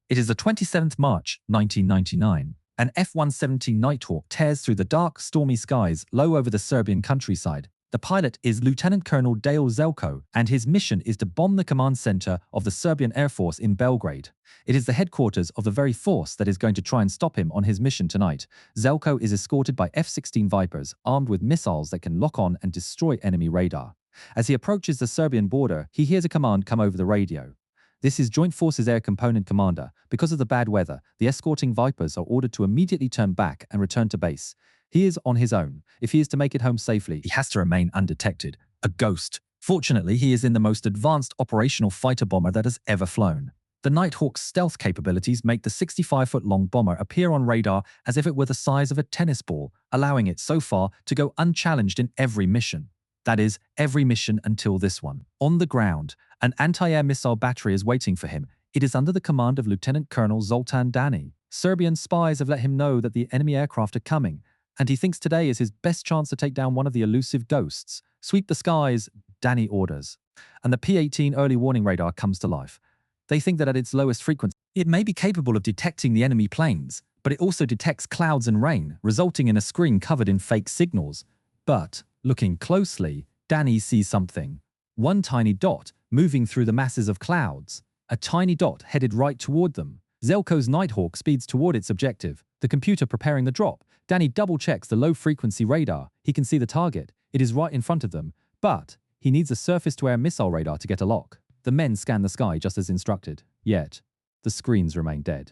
It is the 27th March, 1999. An F-117 Nighthawk tears through the dark, stormy skies low over the Serbian countryside. The pilot is Lieutenant Colonel Dale Zelko, and his mission is to bomb the command center of the Serbian Air Force in Belgrade. It is the headquarters of the very force that is going to try and stop him on his mission tonight. Zelko is escorted by F-16 Vipers, armed with missiles that can lock on and destroy enemy radar. As he approaches the Serbian border, he hears a command come over the radio. This is Joint Forces Air Component Commander. Because of the bad weather, the escorting Vipers are ordered to immediately turn back and return to base. He is on his own. If he is to make it home safely, he has to remain undetected. A ghost. Fortunately, he is in the most advanced operational fighter bomber that has ever flown. The Nighthawk's stealth capabilities make the 65-foot-long bomber appear on radar as if it were the size of a tennis ball, allowing it so far to go unchallenged in every mission. That is, every mission until this one. On the ground, an anti-air missile battery is waiting for him. It is under the command of Lieutenant Colonel Zoltan Dani. Serbian spies have let him know that the enemy aircraft are coming, and he thinks today is his best chance to take down one of the elusive ghosts. Sweep the skies, Dani orders. And the P-18 early warning radar comes to life. They think that at its lowest frequency, it may be capable of detecting the enemy planes, but it also detects clouds and rain, resulting in a screen covered in fake signals. But, looking closely, Dani sees something. One tiny dot moving through the masses of clouds. A tiny dot headed right toward them. Zelko's Nighthawk speeds toward its objective, the computer preparing the drop. Dani double-checks the low-frequency radar. He can see the target. It is right in front of them, but he needs a surface-to-air missile radar to get a lock. The men scan the sky just as instructed, yet the screens remain dead.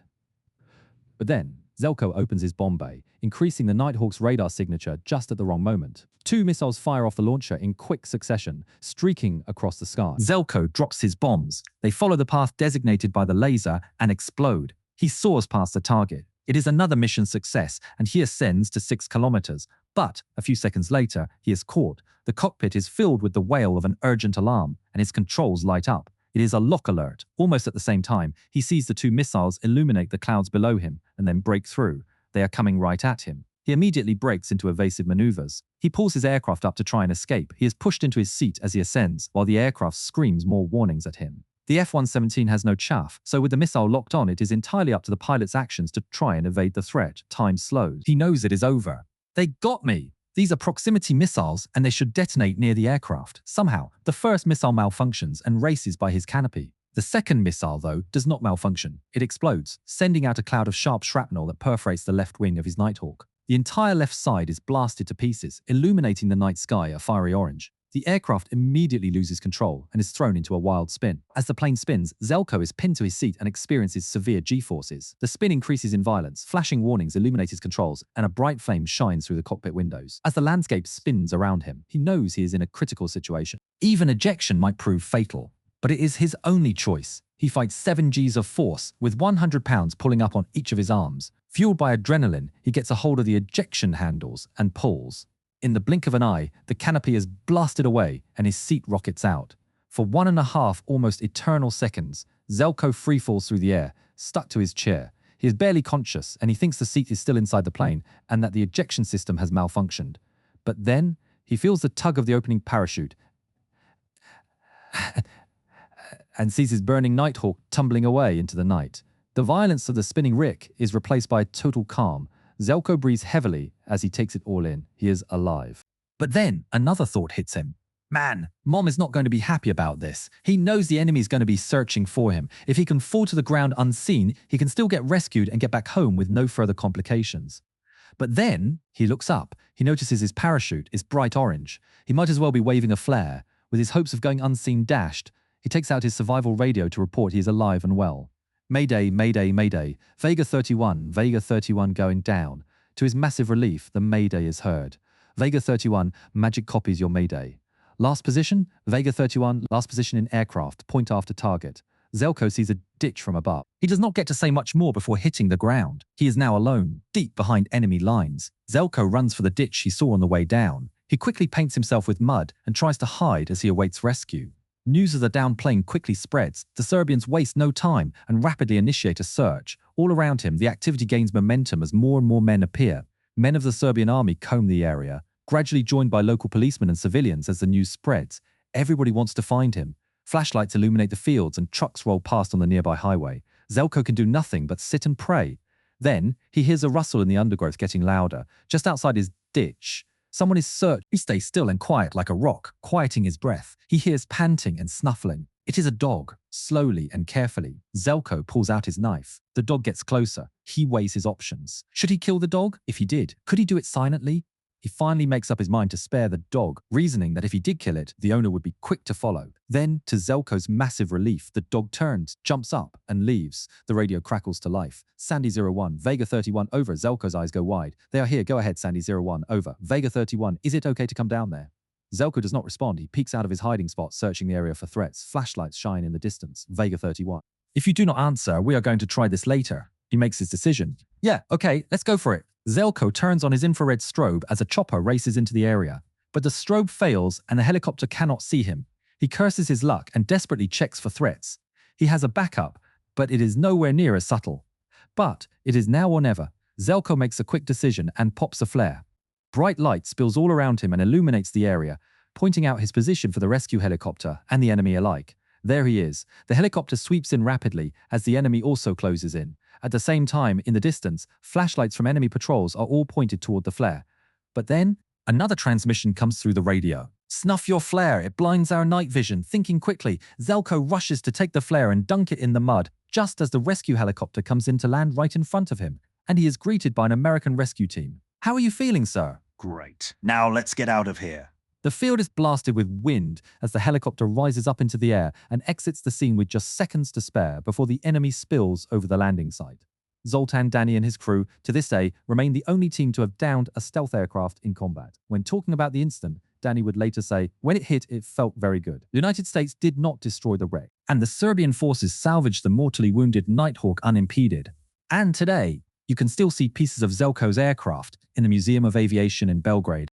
But then, Zelko opens his bomb bay, increasing the Nighthawk's radar signature just at the wrong moment. Two missiles fire off the launcher in quick succession, streaking across the sky. Zelko drops his bombs. They follow the path designated by the laser and explode. He soars past the target. It is another mission success, and he ascends to 6 kilometers. But a few seconds later, he is caught. The cockpit is filled with the wail of an urgent alarm, and his controls light up. It is a lock alert. Almost at the same time, he sees the two missiles illuminate the clouds below him and then break through. They are coming right at him. He immediately breaks into evasive maneuvers. He pulls his aircraft up to try and escape. He is pushed into his seat as he ascends, while the aircraft screams more warnings at him. The F-117 has no chaff, so with the missile locked on, it is entirely up to the pilot's actions to try and evade the threat. Time slows. He knows it is over. They got me! These are proximity missiles, and they should detonate near the aircraft. Somehow, the first missile malfunctions and races by his canopy. The second missile, though, does not malfunction. It explodes, sending out a cloud of sharp shrapnel that perforates the left wing of his Nighthawk. The entire left side is blasted to pieces, illuminating the night sky a fiery orange. The aircraft immediately loses control and is thrown into a wild spin. As the plane spins, Zelko is pinned to his seat and experiences severe G-forces. The spin increases in violence, flashing warnings illuminate his controls, and a bright flame shines through the cockpit windows. As the landscape spins around him, he knows he is in a critical situation. Even ejection might prove fatal, but it is his only choice. He fights 7 Gs of force, with 100 pounds pulling up on each of his arms. Fueled by adrenaline, he gets a hold of the ejection handles and pulls. In the blink of an eye, the canopy is blasted away and his seat rockets out. For 1.5 almost eternal seconds, Zelko freefalls through the air, stuck to his chair. He is barely conscious and he thinks the seat is still inside the plane and that the ejection system has malfunctioned. But then, he feels the tug of the opening parachute and sees his burning Nighthawk tumbling away into the night. The violence of the spinning rick is replaced by total calm. Zelko breathes heavily as he takes it all in. He is alive. But then another thought hits him. Man, Mom is not going to be happy about this. He knows the enemy is going to be searching for him. If he can fall to the ground unseen, he can still get rescued and get back home with no further complications. But then he looks up. He notices his parachute is bright orange. He might as well be waving a flare. With his hopes of going unseen dashed, he takes out his survival radio to report he is alive and well. Mayday, mayday, mayday. Vega 31 going down. To his massive relief, the mayday is heard. Vega 31, magic copies your mayday. Last position, Vega 31, last position in aircraft, point after target. Zelko sees a ditch from above. He does not get to say much more before hitting the ground. He is now alone, deep behind enemy lines. Zelko runs for the ditch he saw on the way down. He quickly paints himself with mud and tries to hide as he awaits rescue. News of the downed plane quickly spreads. The Serbians waste no time and rapidly initiate a search. All around him, the activity gains momentum as more and more men appear. Men of the Serbian army comb the area, gradually joined by local policemen and civilians as the news spreads. Everybody wants to find him. Flashlights illuminate the fields and trucks roll past on the nearby highway. Zelko can do nothing but sit and pray. Then, he hears a rustle in the undergrowth getting louder, just outside his ditch. Someone is searching. He stays still and quiet like a rock, quieting his breath. He hears panting and snuffling. It is a dog. Slowly and carefully, Zelko pulls out his knife. The dog gets closer. He weighs his options. Should he kill the dog? If he did, could he do it silently? He finally makes up his mind to spare the dog, reasoning that if he did kill it, the owner would be quick to follow. Then, to Zelko's massive relief, the dog turns, jumps up, and leaves. The radio crackles to life. Sandy 01, Vega 31, over. Zelko's eyes go wide. They are here. Go ahead, Sandy 01, over. Vega 31, is it okay to come down there? Zelko does not respond. He peeks out of his hiding spot, searching the area for threats. Flashlights shine in the distance. Vega 31. If you do not answer, we are going to try this later. He makes his decision. Yeah, okay, let's go for it. Zelko turns on his infrared strobe as a chopper races into the area. But the strobe fails and the helicopter cannot see him. He curses his luck and desperately checks for threats. He has a backup, but it is nowhere near as subtle. But it is now or never. Zelko makes a quick decision and pops a flare. Bright light spills all around him and illuminates the area, pointing out his position for the rescue helicopter and the enemy alike. There he is. The helicopter sweeps in rapidly as the enemy also closes in. At the same time, in the distance, flashlights from enemy patrols are all pointed toward the flare. But then, another transmission comes through the radio. Snuff your flare, it blinds our night vision. Thinking quickly, Zelko rushes to take the flare and dunk it in the mud, just as the rescue helicopter comes in to land right in front of him, and he is greeted by an American rescue team. How are you feeling, sir? Great. Now let's get out of here. The field is blasted with wind as the helicopter rises up into the air and exits the scene with just seconds to spare before the enemy spills over the landing site. Zoltan, Dani and his crew, to this day, remain the only team to have downed a stealth aircraft in combat. When talking about the incident, Dani would later say, when it hit, it felt very good. The United States did not destroy the wreck, and the Serbian forces salvaged the mortally wounded Nighthawk unimpeded. And today, you can still see pieces of Zelko's aircraft in the Museum of Aviation in Belgrade.